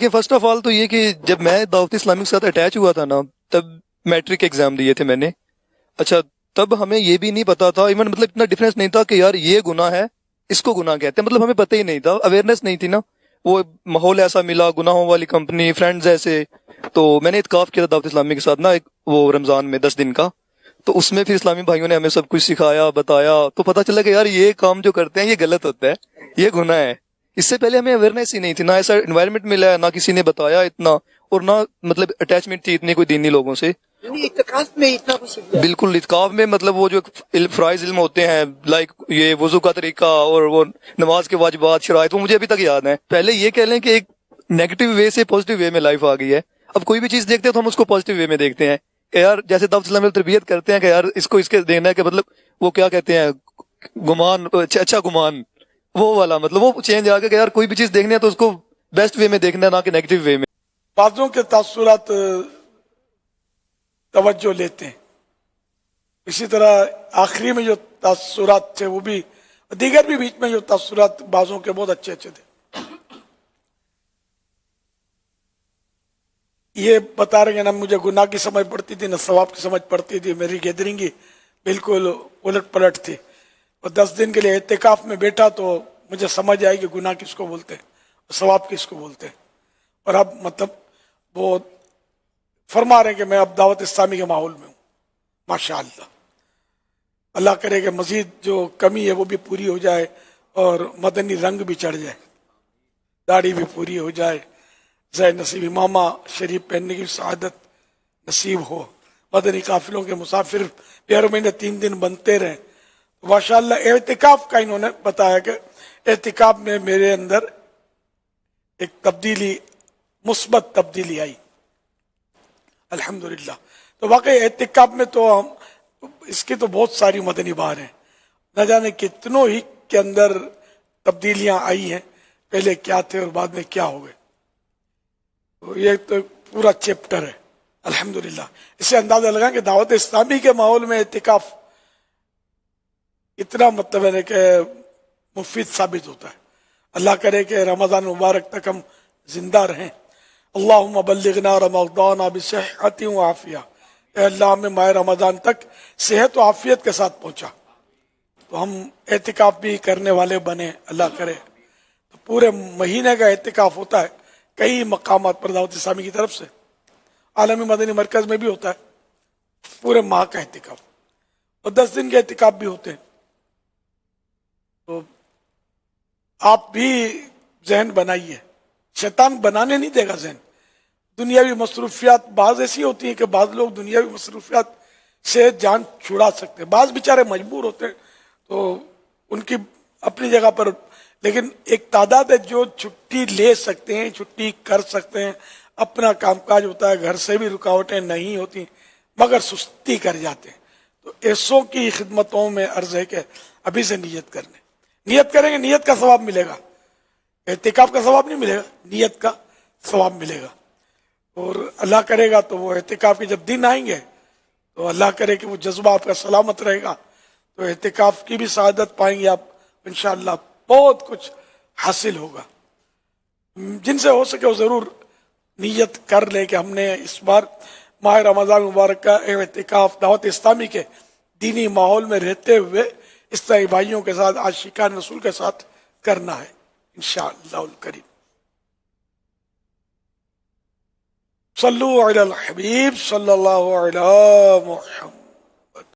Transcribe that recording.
کہ first of all تو یہ کہ جب میں دعوت اسلامی کے ساتھ اٹیچ ہوا تھا نا، تب میٹرک ایگزام دیے تھے میں نے. اچھا، تب ہمیں یہ بھی نہیں پتا تھا، ایون مطلب اتنا ڈفرینس نہیں تھا کہ یار یہ گناہ ہے، اس کو گناہ کہتے ہیں. مطلب ہمیں پتہ ہی نہیں تھا، اویئرنیس نہیں تھی نا. وہ ماحول ایسا ملا، گناہوں والی کمپنی، فرینڈز ایسے. تو میں نے اتکاف کیا تھا دعوت اسلامی کے ساتھ نا، ایک وہ رمضان میں 10 دن کا. تو اس میں پھر اسلامی بھائیوں نے ہمیں سب کچھ سکھایا، بتایا. تو پتہ چلا کہ یار یہ کام جو کرتے ہیں یہ غلط ہوتا ہے، یہ گناہ ہے. اس سے پہلے ہمیں اویئرنیس ہی نہیں تھی، نہ ایسا انوائرمنٹ ملا ہے، نہ کسی نے بتایا اتنا، اور نہ مطلب اٹیچمنٹ تھی اتنی کوئی دینی لوگوں سے. اعتکاف میں اتنا کچھ بالکل. اتکاف میں مطلب وہ جو فرائض علم ہوتے ہیں، لائک یہ وضو کا طریقہ اور وہ نماز کے واجبات، شرائط، وہ مجھے ابھی تک یاد ہیں. پہلے یہ کہہ لیں کہ ایک نیگیٹو وے سے پازیٹیو وے میں لائف آ گئی ہے. اب کوئی بھی چیز دیکھتے ہیں تو ہم اس کو پازیٹیو وے میں دیکھتے ہیں کہ یار جیسے دعوت اسلامی میں تربیت کرتے ہیں کہ یار اس کو اس کے دینا ہے کہ مطلب وہ کیا کہتے ہیں، گمان، اچھا گمان، وہ والا مطلب وہ چینج آ گیا کہ یار کوئی بھی چیز دیکھنا ہے تو اس کو بیسٹ وے میں دیکھنا ہے، نہ کہ نیگیٹو وے میں. بعضوں کے تاثرات توجہ لیتے ہیں. اسی طرح آخری میں جو تاثرات تھے وہ بھی، دیگر بھی بیچ میں جو تاثرات بعضوں کے بہت اچھے اچھے تھے. یہ بتا رہے ہیں نہ مجھے گناہ کی سمجھ پڑتی تھی، نہ ثواب کی سمجھ پڑتی تھی. میری گیدرنگ ہی بالکل الٹ پلٹ تھی. اور 10 دن کے لیے اعتکاف میں بیٹھا تو مجھے سمجھ آئی کہ گناہ کس کو بولتے ہیں، ثواب کس کو بولتے ہیں. اور اب مطلب وہ فرما رہے ہیں کہ میں اب دعوت اسلامی کے ماحول میں ہوں. ماشاءاللہ، اللہ کرے کہ مزید جو کمی ہے وہ بھی پوری ہو جائے، اور مدنی رنگ بھی چڑھ جائے، داڑھی بھی پوری ہو جائے، زیر نصیب امامہ شریف پہننے کی سعادت نصیب ہو، مدنی قافلوں کے مسافر 11 مہینے 3 دن بنتے رہیں. ماشاءاللہ اعتکاف کا انہوں نے بتایا کہ اعتکاف میں میرے اندر ایک تبدیلی، مثبت تبدیلی آئی الحمدللہ. تو واقعی اعتکاف میں تو ہم اس کی تو بہت ساری مدنی بہار ہیں، نہ جانے کتنوں ہی کے اندر تبدیلیاں آئی ہیں، پہلے کیا تھے اور بعد میں کیا ہو گئے. تو یہ تو پورا چیپٹر ہے الحمدللہ. اس سے اندازہ لگا کہ دعوت اسلامی کے ماحول میں اعتکاف اتنا مطلب ہے کہ مفید ثابت ہوتا ہے. اللہ کرے کہ رمضان مبارک تک ہم زندہ رہیں. اللہم بلغنا رمضان بصحت و عافیہ. اے اللہ ہمیں ماہ رمضان تک صحت و عافیت کے ساتھ پہنچا تو ہم اعتکاف بھی کرنے والے بنے. اللہ کرے تو پورے مہینے کا اعتکاف ہوتا ہے کئی مقامات پر دعوت اسلامی کی طرف سے. عالمی مدنی مرکز میں بھی ہوتا ہے پورے ماہ کا اعتکاف، اور 10 دن کے اعتکاف بھی ہوتے ہیں. تو آپ بھی ذہن بنائیے، شیطان بنانے نہیں دے گا ذہن. دنیاوی مصروفیات بعض ایسی ہوتی ہیں کہ بعض لوگ دنیاوی مصروفیات سے جان چھڑا سکتے ہیں، بعض بیچارے مجبور ہوتے ہیں تو ان کی اپنی جگہ پر. لیکن ایک تعداد ہے جو چھٹی لے سکتے ہیں، چھٹی کر سکتے ہیں، اپنا کام کاج ہوتا ہے، گھر سے بھی رکاوٹیں نہیں ہوتی مگر سستی کر جاتے ہیں. تو ایسوں کی خدمتوں میں عرض ہے کہ ابھی سے نیت کرنے، نیت کریں گے نیت کا ثواب ملے گا. اعتکاف کا ثواب نہیں ملے گا، نیت کا ثواب ملے گا. اور اللہ کرے گا تو وہ اعتکاف کے جب دن آئیں گے تو اللہ کرے کہ وہ جذبہ آپ کا سلامت رہے گا تو اعتکاف کی بھی سعادت پائیں گے آپ انشاءاللہ. بہت کچھ حاصل ہوگا. جن سے ہو سکے وہ ضرور نیت کر لے کہ ہم نے اس بار ماہ رمضان مبارک کا اعتکاف دعوت اسلامی کے دینی ماحول میں رہتے ہوئے اسلامی بھائیوں کے ساتھ، عاشقان رسول کے ساتھ کرنا ہے انشاءاللہ الکریم. صلو علی الحبیب صلی اللہ علی محمد.